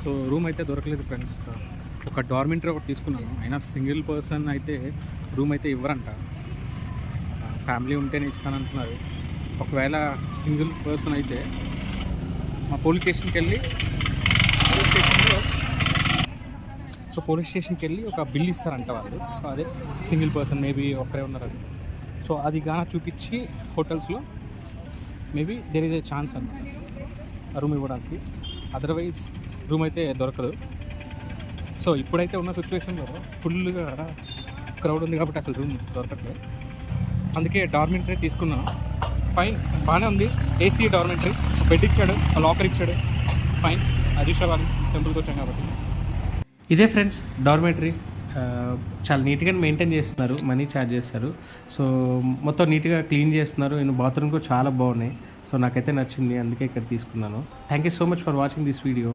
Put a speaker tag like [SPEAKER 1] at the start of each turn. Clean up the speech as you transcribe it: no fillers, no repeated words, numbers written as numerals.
[SPEAKER 1] So room అయితే దొరకలేదు friends. ఒక డార్మెంటరీ ఒకటి తీసుకున్నాను, అయినా సింగిల్ పర్సన్ అయితే రూమ్ అయితే ఇవ్వరంట. ఫ్యామిలీ ఉంటేనే ఇస్తానంటున్నారు. ఒకవేళ సింగిల్ పర్సన్ అయితే మా పోలీస్ స్టేషన్కి వెళ్ళి పోలీస్ స్టేషన్కి వెళ్ళి ఒక బిల్ ఇస్తారంట వాళ్ళు. అదే సింగిల్ పర్సన్ మేబీ ఒక్కరే ఉన్నారని. సో అది గాన చూపించి హోటల్స్లో maybe there is a chance అన్నమాట ఆ రూమ్ ఇవ్వడానికి. అదర్వైజ్ రూమ్ అయితే దొరకదు. సో ఇప్పుడైతే ఉన్న సిచ్యువేషన్లో ఫుల్గా క్రౌడ్ ఉంది కాబట్టి అసలు రూమ్ దొరకట్లేదు. అందుకే డార్మెంటరీ తీసుకున్నాను. ఫైన్, బాగానే ఉంది. ఏసీ డార్మెంటరీ, బెడ్ ఇచ్చాడు, లాకర్ ఇచ్చాడు, ఫైన్. హరీశ్వర్ వాళ్ళు టెంపుల్కి వచ్చాం కాబట్టి. ఇదే ఫ్రెండ్స్ డార్మెంటరీ. చాలా నీట్గా మెయింటైన్ చేస్తున్నారు, మనీ ఛార్జ్ చేస్తారు. సో మొత్తం నీట్గా క్లీన్ చేస్తున్నారు. నేను బాత్రూమ్ కూడా చాలా బాగున్నాయి. సో నాకైతే నచ్చింది, అందుకే ఇక్కడ తీసుకున్నాను. Thank you so much for watching this video.